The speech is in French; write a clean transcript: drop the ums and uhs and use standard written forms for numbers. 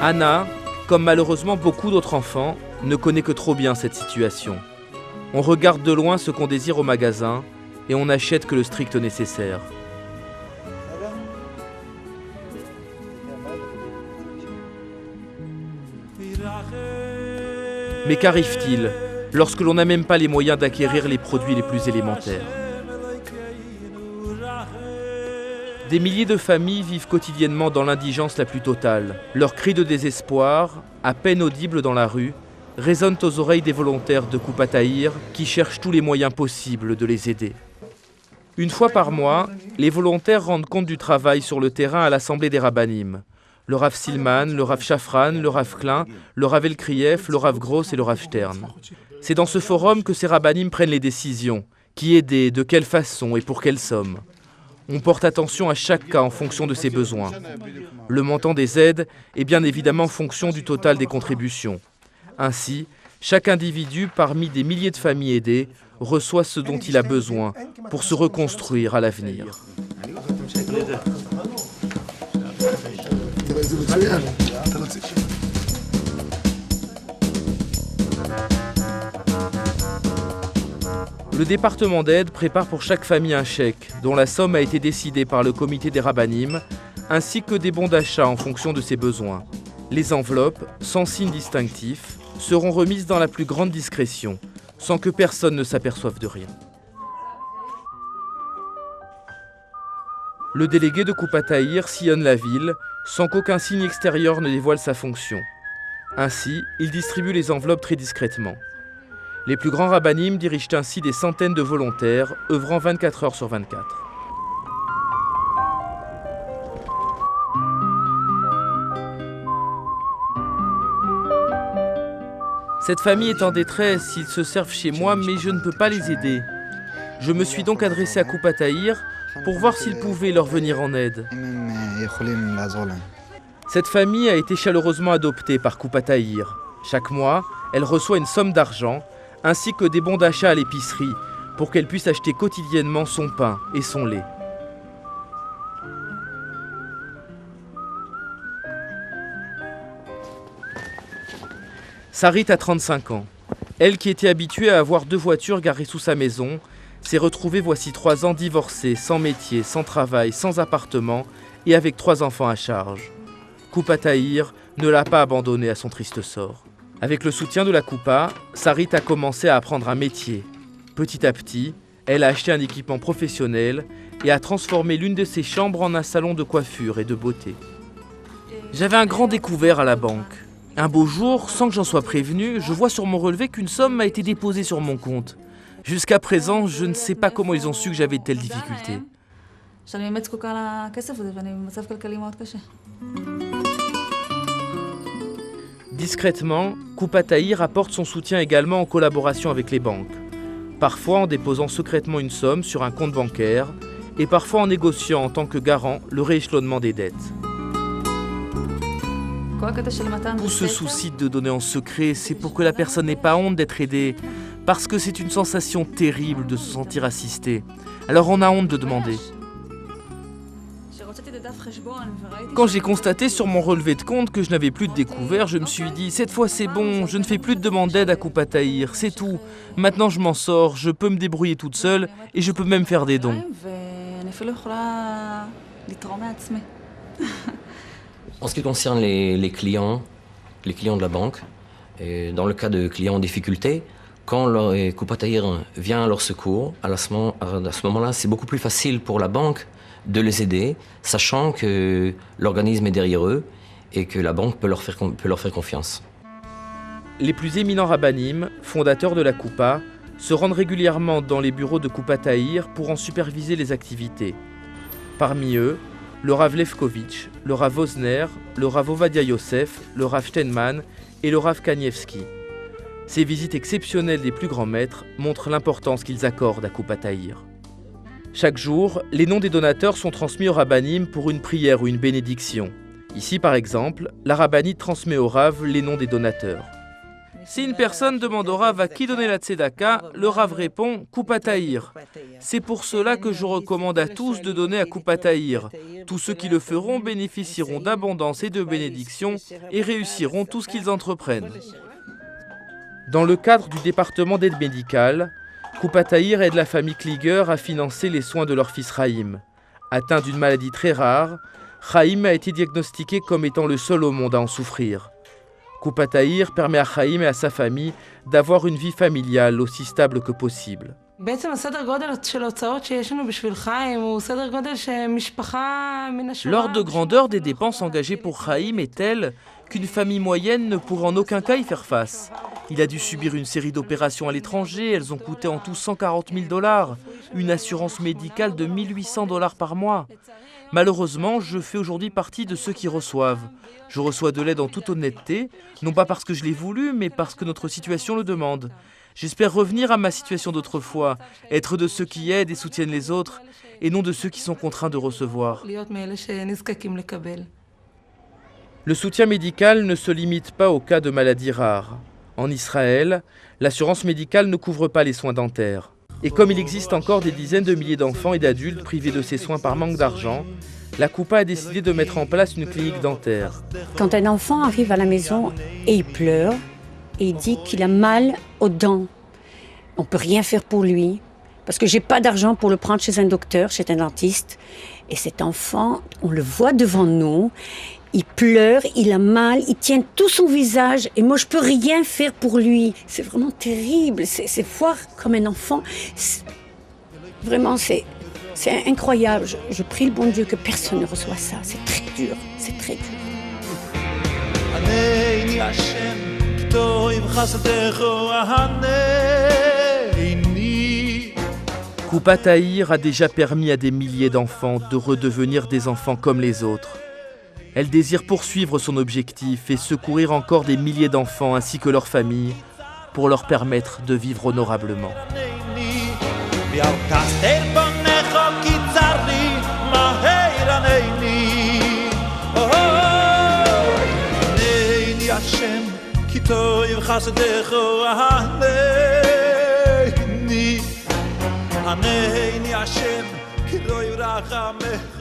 Anna, comme malheureusement beaucoup d'autres enfants, ne connaît que trop bien cette situation. On regarde de loin ce qu'on désire au magasin et on n'achète que le strict nécessaire. Mais qu'arrive-t-il lorsque l'on n'a même pas les moyens d'acquérir les produits les plus élémentaires? Des milliers de familles vivent quotidiennement dans l'indigence la plus totale. Leurs cris de désespoir, à peine audibles dans la rue, résonnent aux oreilles des volontaires de Koupat Tahir qui cherchent tous les moyens possibles de les aider. Une fois par mois, les volontaires rendent compte du travail sur le terrain à l'Assemblée des Rabbanim. Le Rav Silman, le Rav Shafran, le Rav Klein, le Rav Elkrieff, le Rav Gross et le Rav Stern. C'est dans ce forum que ces Rabbanim prennent les décisions. Qui aider, de quelle façon et pour quelle somme. On porte attention à chaque cas en fonction de ses besoins. Le montant des aides est bien évidemment en fonction du total des contributions. Ainsi, chaque individu parmi des milliers de familles aidées reçoit ce dont il a besoin pour se reconstruire à l'avenir. Le département d'aide prépare pour chaque famille un chèque dont la somme a été décidée par le comité des Rabbanim, ainsi que des bons d'achat en fonction de ses besoins. Les enveloppes, sans signe distinctif, seront remises dans la plus grande discrétion, sans que personne ne s'aperçoive de rien. Le délégué de Koupat Tahir sillonne la ville sans qu'aucun signe extérieur ne dévoile sa fonction. Ainsi, il distribue les enveloppes très discrètement. Les plus grands rabbanim dirigent ainsi des centaines de volontaires, œuvrant 24 heures sur 24. Cette famille est en détresse, ils se servent chez moi, mais je ne peux pas les aider. Je me suis donc adressé à Koupat Tahir pour voir s'il pouvait leur venir en aide. Cette famille a été chaleureusement adoptée par Koupat Tahir. Chaque mois, elle reçoit une somme d'argent, ainsi que des bons d'achat à l'épicerie, pour qu'elle puisse acheter quotidiennement son pain et son lait. Sarit a 35 ans. Elle, qui était habituée à avoir 2 voitures garées sous sa maison, s'est retrouvée voici 3 ans divorcée, sans métier, sans travail, sans appartement et avec 3 enfants à charge. Koupat Tahir ne l'a pas abandonnée à son triste sort. Avec le soutien de la Koupa, Sarit a commencé à apprendre un métier. Petit à petit, elle a acheté un équipement professionnel et a transformé l'une de ses chambres en un salon de coiffure et de beauté. J'avais un grand découvert à la banque. Un beau jour, sans que j'en sois prévenu, je vois sur mon relevé qu'une somme a été déposée sur mon compte. Jusqu'à présent, je ne sais pas comment ils ont su que j'avais de telles difficultés. Discrètement, Koupat Tahir apporte son soutien également en collaboration avec les banques. Parfois en déposant secrètement une somme sur un compte bancaire et parfois en négociant en tant que garant le rééchelonnement des dettes. Tout ce souci de donner en secret, c'est pour que la personne n'ait pas honte d'être aidée, parce que c'est une sensation terrible de se sentir assisté. Alors on a honte de demander. Quand j'ai constaté sur mon relevé de compte que je n'avais plus de découvert, je me suis dit, cette fois c'est bon, je ne fais plus de demande d'aide à Koupat Tahir, c'est tout. Maintenant je m'en sors, je peux me débrouiller toute seule et je peux même faire des dons. En ce qui concerne les clients de la banque, et dans le cas de clients en difficulté, quand Koupat Tahir vient à leur secours, à ce moment-là, c'est beaucoup plus facile pour la banque de les aider, sachant que l'organisme est derrière eux et que la banque peut leur faire confiance. Les plus éminents rabbanim, fondateurs de la Koupa, se rendent régulièrement dans les bureaux de Koupat Tahir pour en superviser les activités. Parmi eux, le Rav Lefkovitch, le Rav Osner, le Rav Ovadia Yosef, le Rav Steinman et le Rav Kanievski. Ces visites exceptionnelles des plus grands maîtres montrent l'importance qu'ils accordent à Koupat Tahir. Chaque jour, les noms des donateurs sont transmis au rabbanim pour une prière ou une bénédiction. Ici, par exemple, la rabbinite transmet au Rav les noms des donateurs. Si une personne demande au Rav à qui donner la tzedaka, le Rav répond « Kupataïr ». C'est pour cela que je recommande à tous de donner à Kupataïr. Tous ceux qui le feront bénéficieront d'abondance et de bénédictions et réussiront tout ce qu'ils entreprennent. Dans le cadre du département d'aide médicale, Kupataïr aide la famille Kliger à financer les soins de leur fils Chaim. Atteint d'une maladie très rare, Chaim a été diagnostiqué comme étant le seul au monde à en souffrir. Kupataïr permet à Chaim et à sa famille d'avoir une vie familiale aussi stable que possible. L'ordre de grandeur des dépenses engagées pour Chaim est telle qu'une famille moyenne ne pourra en aucun cas y faire face. Il a dû subir une série d'opérations à l'étranger, elles ont coûté en tout 140 000 $, une assurance médicale de 1 800 $ par mois. Malheureusement, je fais aujourd'hui partie de ceux qui reçoivent. Je reçois de l'aide en toute honnêteté, non pas parce que je l'ai voulu, mais parce que notre situation le demande. J'espère revenir à ma situation d'autrefois, être de ceux qui aident et soutiennent les autres, et non de ceux qui sont contraints de recevoir. Le soutien médical ne se limite pas aux cas de maladies rares. En Israël, l'assurance médicale ne couvre pas les soins dentaires. Et comme il existe encore des dizaines de milliers d'enfants et d'adultes privés de ces soins par manque d'argent, la Coupa a décidé de mettre en place une clinique dentaire. Quand un enfant arrive à la maison et il pleure, et il dit qu'il a mal aux dents, on ne peut rien faire pour lui, parce que j'ai pas d'argent pour le prendre chez un docteur, chez un dentiste. Et cet enfant, on le voit devant nous, il pleure, il a mal, il tient tout son visage et moi je peux rien faire pour lui. C'est vraiment terrible, c'est voir comme un enfant. Vraiment, c'est incroyable. Je prie le bon Dieu que personne ne reçoive ça. C'est très dur, c'est très dur. Kupataïr a déjà permis à des milliers d'enfants de redevenir des enfants comme les autres. Elle désire poursuivre son objectif et secourir encore des milliers d'enfants ainsi que leurs familles pour leur permettre de vivre honorablement. Haneni Hashem, ki lo yirachamech